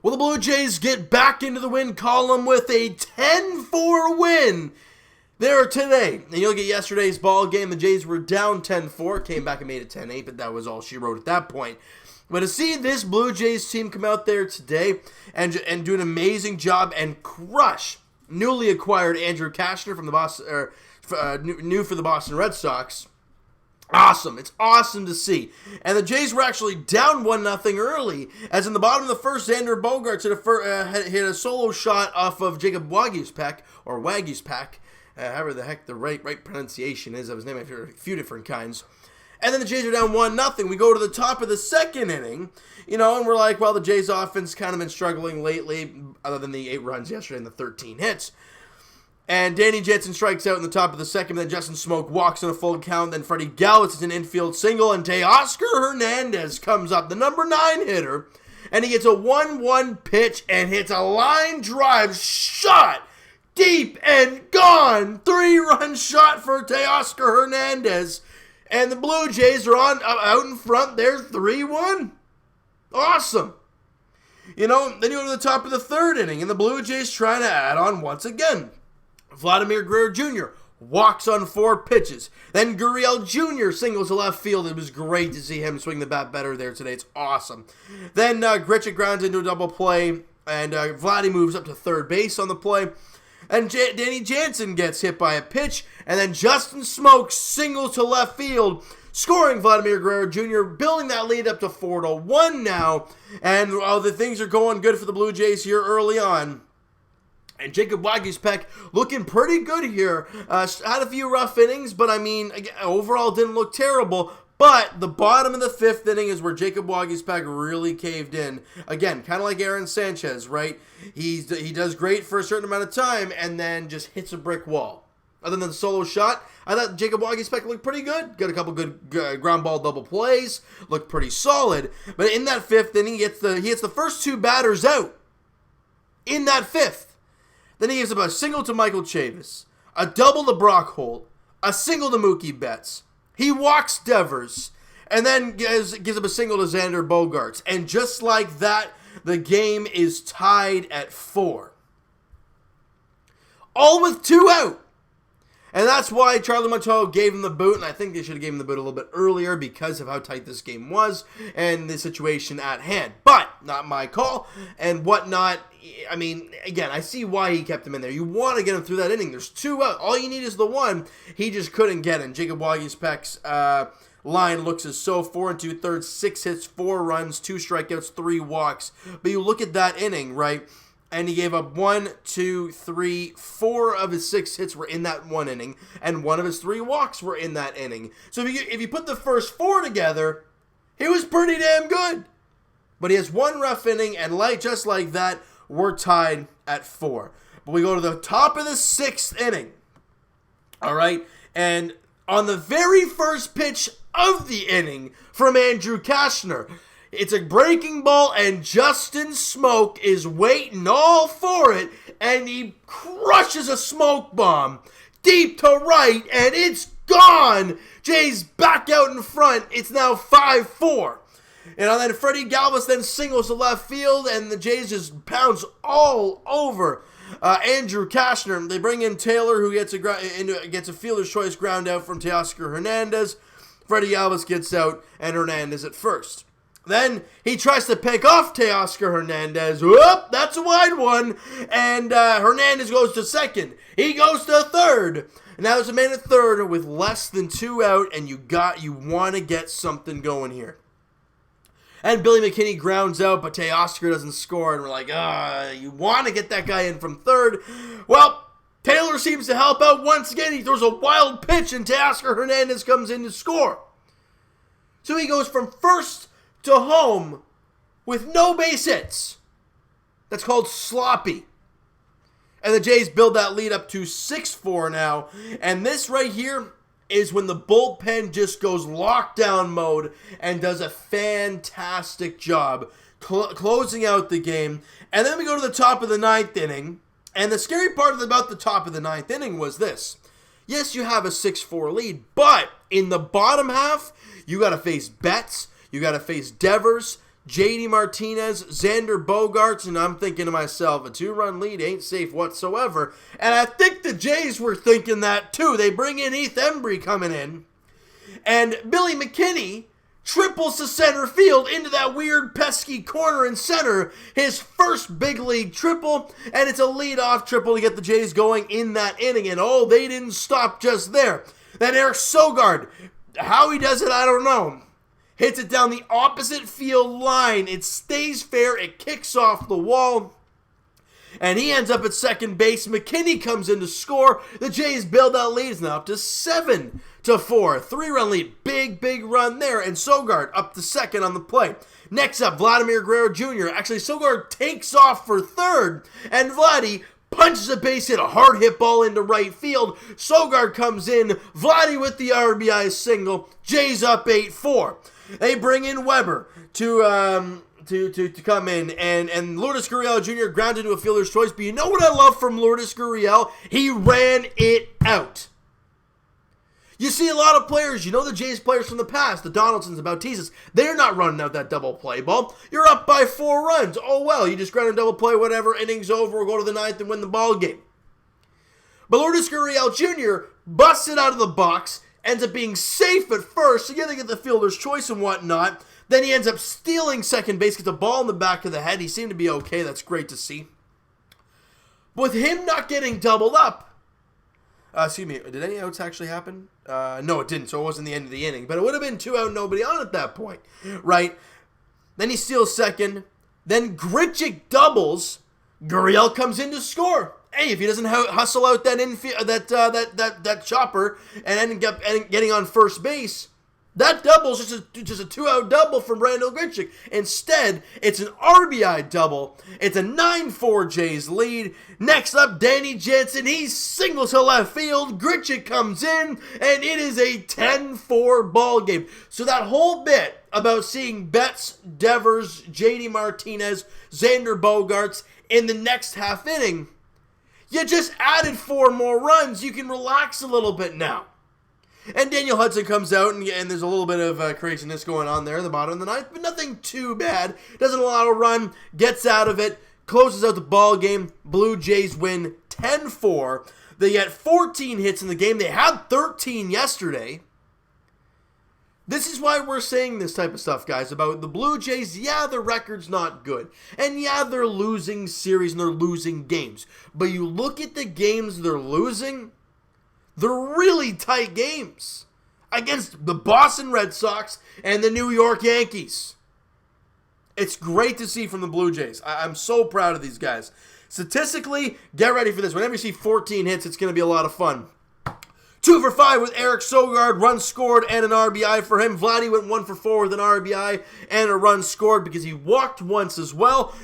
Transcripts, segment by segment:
Well, the Blue Jays get back into the win column with a 10-4 win there today. And you look at yesterday's ball game, the Jays were down 10-4, came back and made it 10-8, but that was all she wrote at that point. But to see this Blue Jays team come out there today and do an amazing job and crush newly acquired Andrew Cashner from the new for the Boston Red Sox. Awesome. It's awesome to see. And the Jays were actually down 1-0 early, as in the bottom of the first, Xander Bogaerts hit a solo shot off of Jacob Waguespack, however the heck the right pronunciation is of his name. I've heard a few different kinds. And then the Jays are down 1-0. We go to the top of the second inning, and we're like, well, the Jays offense kind of been struggling lately, other than the 8 runs yesterday and the 13 hits. And Danny Jansen strikes out in the top of the second, then Justin Smoak walks on a full count, then Freddie Galvis is an infield single, and Teoscar Hernandez comes up, the number 9 hitter, and he gets a 1-1 pitch and hits a line drive shot deep and gone. 3-run shot for Teoscar Hernandez. And the Blue Jays are out in front. There's 3-1. Awesome. Then you go to the top of the third inning, and the Blue Jays trying to add on once again. Vladimir Guerrero Jr. walks on 4 pitches. Then Gurriel Jr. singles to left field. It was great to see him swing the bat better there today. It's awesome. Then Grichuk grounds into a double play, and Vladdy moves up to third base on the play. And Danny Jansen gets hit by a pitch, and then Justin Smoak singles to left field, scoring Vladimir Guerrero Jr., building that lead up to 4-1 now. And the things are going good for the Blue Jays here early on. And Jacob Waguespack looking pretty good here. Had a few rough innings, but overall didn't look terrible. But the bottom of the 5th inning is where Jacob Waguespack really caved in. Again, kind of like Aaron Sanchez, right? He does great for a certain amount of time and then just hits a brick wall. Other than the solo shot, I thought Jacob Waguespack looked pretty good. Got a couple good ground ball double plays. Looked pretty solid. But in that 5th inning, he hits the first 2 batters out. In that 5th. Then he gives up a single to Michael Chavis, a double to Brock Holt, a single to Mookie Betts. He walks Devers, and then gives up a single to Xander Bogaerts. And just like that, the game is tied at 4. All with 2 out. And that's why Charlie Montoyo gave him the boot, and I think they should have given him the boot a little bit earlier because of how tight this game was and the situation at hand. But, not my call, and whatnot. Again, I see why he kept him in there. You want to get him through that inning. There's 2 out. All you need is the 1. He just couldn't get in. Jacob Waguespack's line looks as so: 4 2/3, 6 hits, 4 runs, 2 strikeouts, 3 walks. But you look at that inning, right? And he gave up 1, 2, 3, 4 of his 6 hits were in that 1 inning, and 1 of his 3 walks were in that inning. So if you put the first 4 together, he was pretty damn good. But he has 1 rough inning, and just like that, we're tied at 4. But we go to the top of the 6th inning. All right, and on the very first pitch of the inning from Andrew Cashner, it's a breaking ball, and Justin Smoak is waiting all for it, and he crushes a smoke bomb deep to right, and it's gone. Jays back out in front. It's now 5-4. And then Freddie Galvis then singles to left field, and the Jays just pounds all over Andrew Cashner. They bring in Taylor, who gets a fielder's choice ground out from Teoscar Hernandez. Freddie Galvis gets out, and Hernandez at first. Then he tries to pick off Teoscar Hernandez. Whoop, that's a wide one. And Hernandez goes to second. He goes to third. And now there's a man at third with less than 2 out, and you want to get something going here. And Billy McKinney grounds out, but Teoscar doesn't score, and we're like, you want to get that guy in from third. Well, Taylor seems to help out once again. He throws a wild pitch, and Teoscar Hernandez comes in to score. So he goes from first to home with no base hits. That's called sloppy. And the Jays build that lead up to 6-4 now. And this right here is when the bullpen just goes lockdown mode and does a fantastic job closing out the game. And then we go to the top of the 9th inning. And the scary part about the top of the 9th inning was this. Yes, you have a 6-4 lead, but in the bottom half, you got to face Betts, you got to face Devers, JD Martinez, Xander Bogaerts, and I'm thinking to myself, a 2-run lead ain't safe whatsoever. And I think the Jays were thinking that too. They bring in Heath Embry coming in, and Billy McKinney triples to center field into that weird pesky corner in center. His first big league triple, and it's a leadoff triple to get the Jays going in that inning. And oh, they didn't stop just there. Then Eric Sogard, how he does it, I don't know. Hits it down the opposite field line. It stays fair. It kicks off the wall. And he ends up at second base. McKinney comes in to score. The Jays build that lead. It's now up to 7-4. 3-run lead. Big run there. And Sogard up to second on the play. Next up, Vladimir Guerrero Jr. Actually, Sogard takes off for third. And Vladdy punches a base hit, a hard hit ball into right field. Sogard comes in. Vladdy with the RBI single. Jays up 8-4. They bring in Weber to come in, and Lourdes Gurriel Jr. grounded into a fielder's choice. But you know what I love from Lourdes Gurriel? He ran it out. You see a lot of players, you know the Jays players from the past, the Donaldsons, the Bautizas, they're not running out that double play ball. You're up by 4 runs. Oh well, you just ground a double play, whatever, inning's over, we'll go to the 9th and win the ball game. But Lourdes Gurriel Jr. busts it out of the box, ends up being safe at first, so you gotta get the fielder's choice and whatnot. Then he ends up stealing second base, gets a ball in the back of the head. He seemed to be okay. That's great to see. With him not getting doubled up, did any outs actually happen? No, it didn't, so it wasn't the end of the inning. But it would have been 2 out, nobody on at that point, right? Then he steals second. Then Grichuk doubles. Gurriel comes in to score. Hey, if he doesn't hustle out that chopper and end up getting on first base, that double's just a 2-out double from Randall Grichuk. Instead, it's an RBI double. It's a 9-4 Jays lead. Next up, Danny Jansen. He singles to left field. Grichuk comes in, and it is a 10-4 ball game. So that whole bit about seeing Betts, Devers, JD Martinez, Xander Bogaerts in the next half inning, you just added 4 more runs. You can relax a little bit now. And Daniel Hudson comes out, and there's a little bit of craziness going on there at the bottom of the 9th, but nothing too bad. Doesn't allow a run, gets out of it, closes out the ball game. Blue Jays win 10-4. They get 14 hits in the game. They had 13 yesterday. This is why we're saying this type of stuff, guys, about the Blue Jays. Yeah, their record's not good. And yeah, they're losing series and they're losing games. But you look at the games they're losing, they're really tight games against the Boston Red Sox and the New York Yankees. It's great to see from the Blue Jays. I'm so proud of these guys. Statistically, get ready for this. Whenever you see 14 hits, it's going to be a lot of fun. 2 for 5 with Eric Sogard, run scored and an RBI for him. Vladdy went 1 for 4 with an RBI and a run scored because he walked once as well.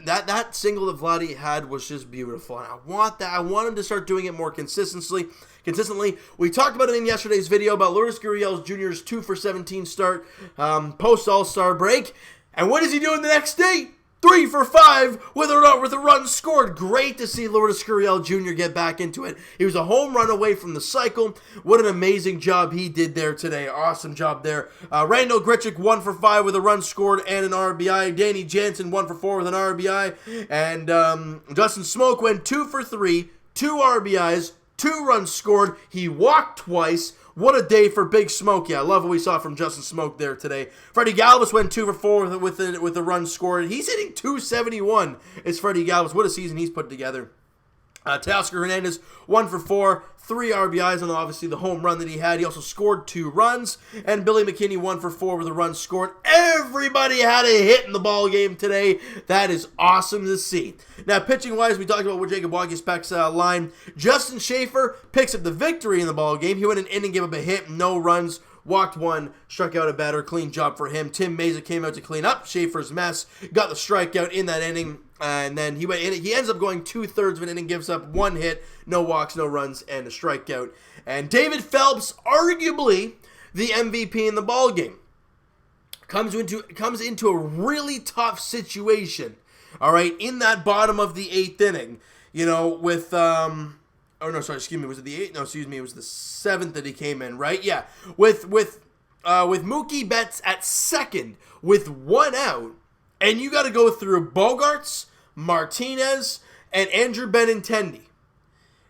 That single that Vladdy had was just beautiful, and I want that. I want him to start doing it more consistently. We talked about it in yesterday's video about Lourdes Gurriel Jr.'s 2 for 17 start post All-Star break. And what is he doing the next day? 3 for 5 with a run scored. Great to see Lourdes Gurriel Jr. get back into it. He was a home run away from the cycle. What an amazing job he did there today. Awesome job there. Randall Grichuk 1 for 5 with a run scored and an RBI. Danny Jansen 1 for 4 with an RBI. And Justin Smoke went 2 for 3, 2 RBIs, 2 runs scored. He walked twice. What a day for Big Smoke. Yeah, I love what we saw from Justin Smoke there today. Freddie Galvis went 2 for 4 with a run scored. He's hitting .271. It's Freddie Galvis. What a season he's put together. Teoscar Hernandez 1 for 4, 3 RBIs, and obviously the home run that he had. He also scored 2 runs. And Billy McKinney 1 for 4 with a run scored. Everybody had a hit in the ball game today. That is awesome to see. Now, pitching-wise, we talked about what Jacob Waguespack's line. Justin Schaefer picks up the victory in the ball game. He went an inning, gave up a hit, no runs. Walked 1, struck out a batter. Clean job for him. Tim Mesa came out to clean up Schaefer's mess. Got the strikeout in that inning. And then he ends up going 2/3 of an inning, gives up 1 hit, no walks, no runs, and a strikeout. And David Phelps, arguably the MVP in the ball game, comes into a really tough situation. All right, in that bottom of the 8th inning, with was it the 8th? No, it was the 7th that he came in, right? Yeah, with Mookie Betts at second with 1 out. And you got to go through Bogarts, Martinez, and Andrew Benintendi.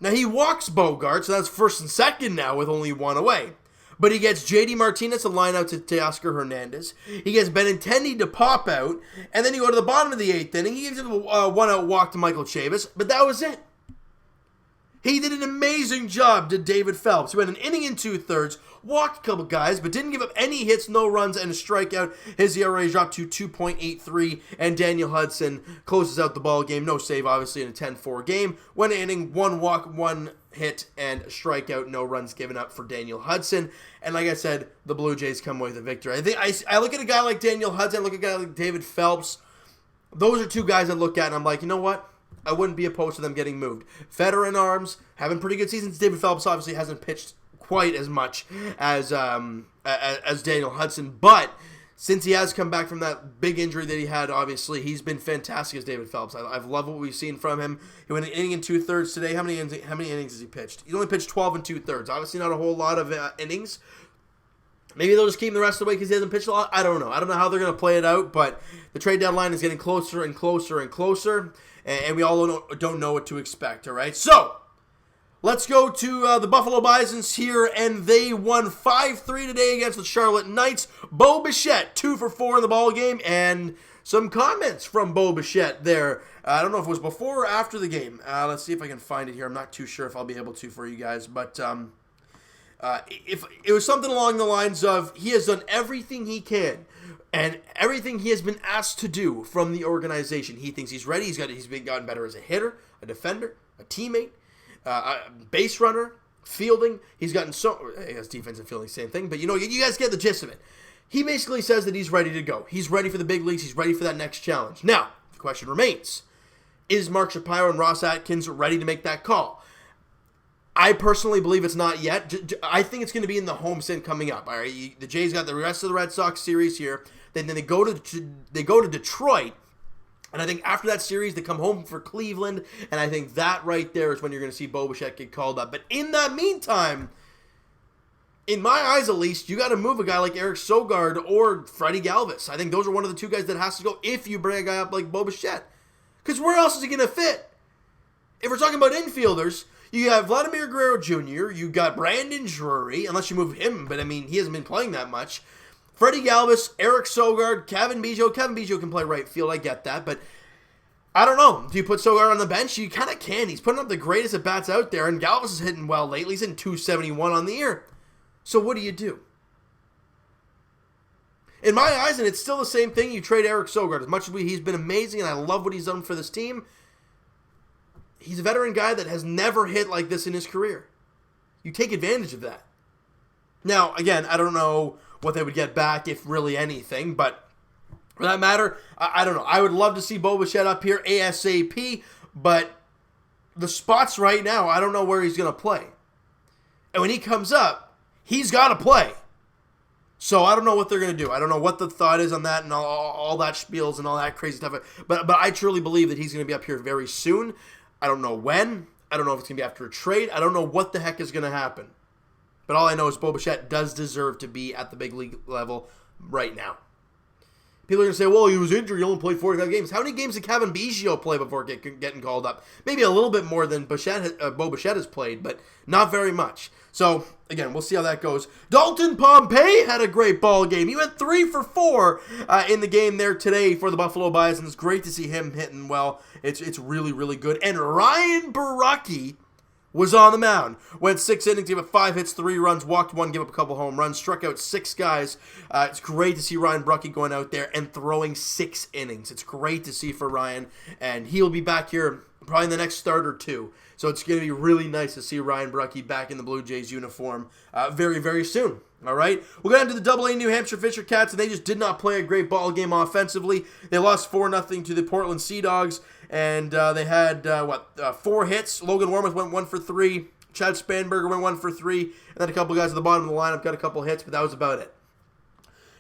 Now, he walks Bogarts, so that's first and second now with only one away. But he gets J.D. Martinez to line out to Teoscar Hernandez. He gets Benintendi to pop out. And then you go to the bottom of the 8th inning. He gives him a one-out walk to Michael Chavis. But that was it. He did an amazing job to David Phelps. He went an inning and 2/3, walked a couple guys, but didn't give up any hits, no runs, and a strikeout. His ERA dropped to 2.83, and Daniel Hudson closes out the ball game. No save, obviously, in a 10-4 game. One inning, one walk, one hit, and a strikeout. No runs given up for Daniel Hudson. And like I said, the Blue Jays come away with a victory. I look at a guy like Daniel Hudson, I look at a guy like David Phelps. Those are two guys I look at, and I'm like, you know what? I wouldn't be opposed to them getting moved. Veteran arms, having pretty good seasons. David Phelps obviously hasn't pitched quite as much as Daniel Hudson, but since he has come back from that big injury that he had, obviously, he's been fantastic as David Phelps. I've loved what we've seen from him. He went an inning and 2/3 today. How many innings has he pitched? He only pitched 12 and 2/3. Obviously not a whole lot of innings. Maybe they'll just keep him the rest of the way because he hasn't pitched a lot. I don't know. I don't know how they're going to play it out, but the trade deadline is getting closer and closer and closer, and we all don't know what to expect, all right? So, let's go to the Buffalo Bisons here, and they won 5-3 today against the Charlotte Knights. Bo Bichette, 2 for 4 in the ball game, and some comments from Bo Bichette there. I don't know if it was before or after the game. Let's see if I can find it here. I'm not too sure if I'll be able to for you guys, but if it was something along the lines of he has done everything he can and everything he has been asked to do from the organization. He thinks he's ready. He's gotten better as a hitter, a defender, a teammate, a base runner, fielding. He's gotten I guess defense and fielding, same thing. But you guys get the gist of it. He basically says that he's ready to go. He's ready for the big leagues. He's ready for that next challenge. Now, the question remains: is Mark Shapiro and Ross Atkins ready to make that call? I personally believe it's not yet. I think it's going to be in the homestand coming up. All right, the Jays got the rest of the Red Sox series here. Then they go to Detroit, and I think after that series they come home for Cleveland. And I think that right there is when you're going to see Bo Bichette get called up. But in that meantime, in my eyes at least, you got to move a guy like Eric Sogard or Freddie Galvis. I think those are one of the two guys that has to go if you bring a guy up like Bo Bichette. Because where else is he going to fit? If we're talking about infielders, you have Vladimir Guerrero Jr., you got Brandon Drury, unless you move him, but I mean, he hasn't been playing that much. Freddie Galvis, Eric Sogard, Kevin Biggio. Kevin Biggio can play right field, I get that, but I don't know. Do you put Sogard on the bench? You kind of can. He's putting up the greatest at-bats out there, and Galvis is hitting well lately. He's hitting 271 on the year. So what do? In my eyes, and it's still the same thing, you trade Eric Sogard. As much as he's been amazing, and I love what he's done for this team, he's a veteran guy that has never hit like this in his career. You take advantage of that. Now, again, I don't know what they would get back, if really anything, but for that matter, I don't know. I would love to see Bo Bichette up here ASAP, but the spots right now, I don't know where he's going to play. And when he comes up, he's got to play. So I don't know what they're going to do. I don't know what the thought is on that and all that spiels and all that crazy stuff. But I truly believe that he's going to be up here very soon. I don't know when. I don't know if it's going to be after a trade. I don't know what the heck is going to happen. But all I know is Bo Bichette does deserve to be at the big league level right now. People are going to say, well, he was injured. He only played 45 games. How many games did Kevin Biggio play before getting called up? Maybe a little bit more than Bo Bichette has played, but not very much. So, again, we'll see how that goes. Dalton Pompey had a great ball game. He went 3 for 4 in the game there today for the Buffalo Bisons. Great to see him hitting well. It's really, really good. And Ryan Baracki was on the mound. Went 6 innings, gave up 5 hits, 3 runs, walked 1, gave up a couple home runs, struck out 6 guys. It's great to see Ryan Baracki going out there and throwing 6 innings. It's great to see for Ryan, and he'll be back here probably in the next start or two. So it's going to be really nice to see Ryan Baracki back in the Blue Jays uniform very, very soon. All right, we'll go down to the Double-A New Hampshire Fisher Cats, and they just did not play a great ball game offensively. They lost 4-0 to the Portland Sea Dogs, and they had 4 hits. Logan Warmoth went 1 for 3. Chad Spanberger went 1 for 3, and then a couple guys at the bottom of the lineup got a couple hits, but that was about it.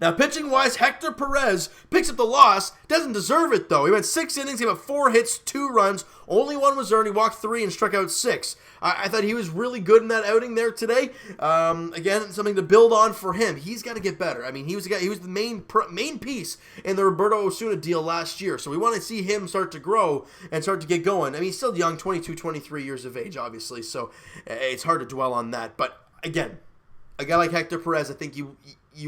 Now, pitching-wise, Hector Perez picks up the loss. Doesn't deserve it, though. He went 6 innings, gave up 4 hits, 2 runs. Only 1 was earned. He walked 3 and struck out 6. I thought he was really good in that outing there today. Again, something to build on for him. He's got to get better. I mean, he was the main piece in the Roberto Osuna deal last year. So we want to see him start to grow and start to get going. I mean, he's still young, 22, 23 years of age, obviously. So it's hard to dwell on that. But again, a guy like Hector Perez, I think you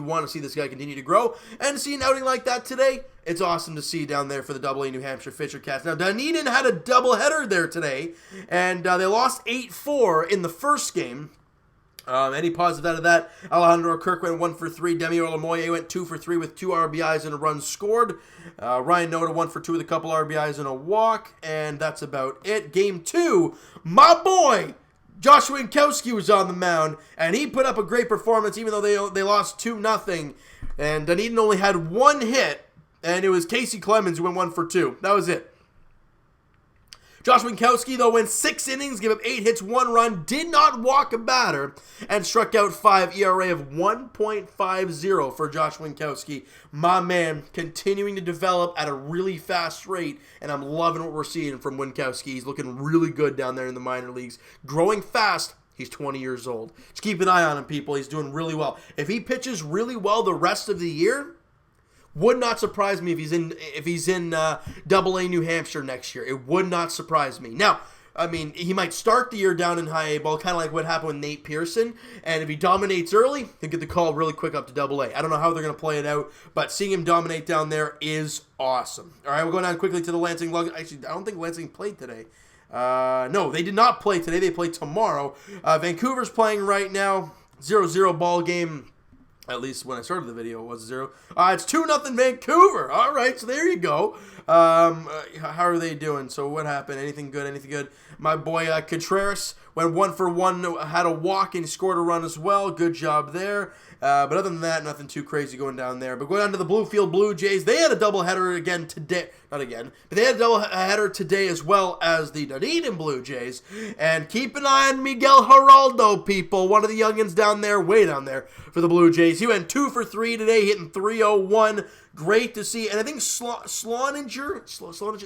want to see this guy continue to grow. And see an outing like that today, it's awesome to see down there for the AA New Hampshire Fisher Cats. Now, Dunedin had a doubleheader there today, and they lost 8-4 in the first game. Any positive out of that? Alejandro Kirk went 1 for 3. Demi Olamoye went 2 for 3 with 2 RBIs and a run scored. Ryan Noda 1 for 2 with a couple RBIs and a walk, and that's about it. Game 2, my boy Josh Winkowski was on the mound, and he put up a great performance even though they lost 2-0. And Dunedin only had 1 hit, and it was Casey Clemens who went 1 for 2. That was it. Josh Winkowski, though, went 6 innings, gave up 8 hits, 1 run, did not walk a batter, and struck out 5, ERA of 1.50 for Josh Winkowski. My man, continuing to develop at a really fast rate, and I'm loving what we're seeing from Winkowski. He's looking really good down there in the minor leagues. Growing fast. He's 20 years old. Just keep an eye on him, people. He's doing really well. If he pitches really well the rest of the year, would not surprise me if he's in AA New Hampshire next year. It would not surprise me. Now, I mean, he might start the year down in high A ball, kind of like what happened with Nate Pearson. And if he dominates early, he'll get the call really quick up to AA. I don't know how they're going to play it out, but seeing him dominate down there is awesome. All right, we'll go down quickly to the Lansing Lugs. Actually, I don't think Lansing played today. No, they did not play today. They play tomorrow. Vancouver's playing right now. 0-0 ball game. At least when I started the video, it was 0. It's 2-0 Vancouver. All right, so there you go. How are they doing? So what happened? Anything good? Anything good? My boy Contreras went 1 for 1, had a walk, and he scored a run as well. Good job there. But other than that, nothing too crazy going down there. But going down to the Bluefield Blue Jays, they had a doubleheader again today. Not again, but they had a doubleheader today as well as the Dunedin Blue Jays. And keep an eye on Miguel Geraldo, people. One of the youngins down there, way down there for the Blue Jays. He went 2 for 3 today, hitting .301. Great to see. And I think Sloninger,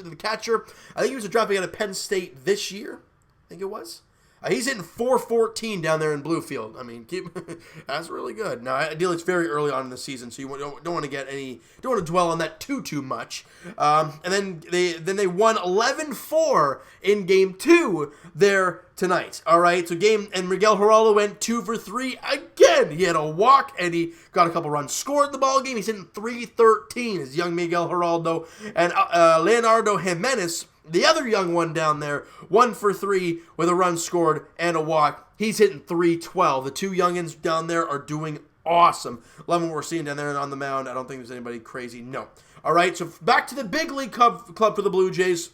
the catcher, I think he was a draft pick out of Penn State this year. I think it was. He's hitting .414 down there in Bluefield. I mean, that's really good. Now, ideally, it's very early on in the season, so you don't want to dwell on that too much. And then they won 11-4 in Game 2 there tonight. All right, and Miguel Geraldo went 2 for 3 again. He had a walk and he got a couple runs scored in the ball game. He's hitting .313 is young Miguel Geraldo, and Leonardo Jimenez, the other young one down there, 1 for 3 with a run scored and a walk. He's hitting .312. The two youngins down there are doing awesome. Loving what we're seeing down there on the mound. I don't think there's anybody crazy. No. All right, so back to the big league club for the Blue Jays.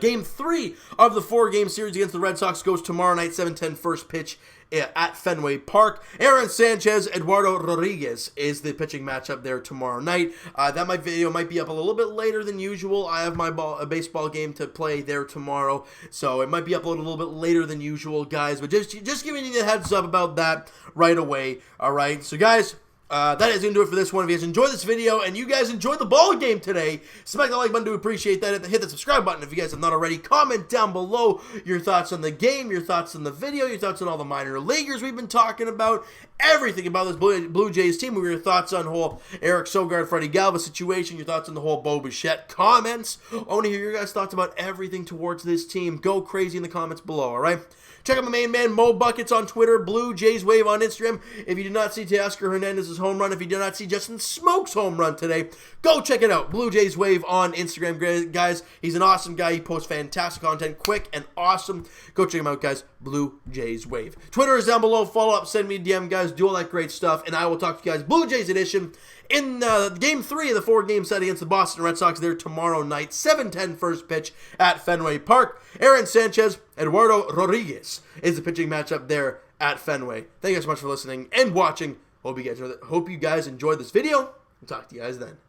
Game 3 of the 4-game series against the Red Sox goes tomorrow night, 7:10 first pitch at Fenway Park. Aaron Sanchez, Eduardo Rodriguez is the pitching matchup there tomorrow night. That video might be up a little bit later than usual. I have my baseball game to play there tomorrow, so it might be up a little bit later than usual, guys. But just giving you the heads up about that right away. All right, so guys, that is going to do it for this one. If you guys enjoyed this video and you guys enjoyed the ball game today, smack the like button to appreciate that. Hit the subscribe button if you guys have not already. Comment down below your thoughts on the game, your thoughts on the video, your thoughts on all the minor leaguers we've been talking about, everything about this Blue Jays team. Your thoughts on the whole Eric Sogard, Freddie Galva situation, your thoughts on the whole Bo Bichette comments. I want to hear your guys' thoughts about everything towards this team. Go crazy in the comments below, all right? Check out my main man, Mo Buckets on Twitter, Blue Jays Wave on Instagram. If you did not see Teoscar Hernandez's home run, if you did not see Justin Smoke's home run today, go check it out. Blue Jays Wave on Instagram, guys. He's an awesome guy. He posts fantastic content, quick and awesome. Go check him out, guys. Blue Jays Wave. Twitter is down below. Follow up, send me a DM, guys. Do all that great stuff, and I will talk to you guys Blue Jays edition in Game 3 of the 4-game set against the Boston Red Sox there tomorrow night, 7:10 first pitch at Fenway Park. Aaron Sanchez, Eduardo Rodriguez is the pitching matchup there at Fenway. Thank you guys so much for listening and watching. Hope you guys enjoyed this video. I'll talk to you guys then.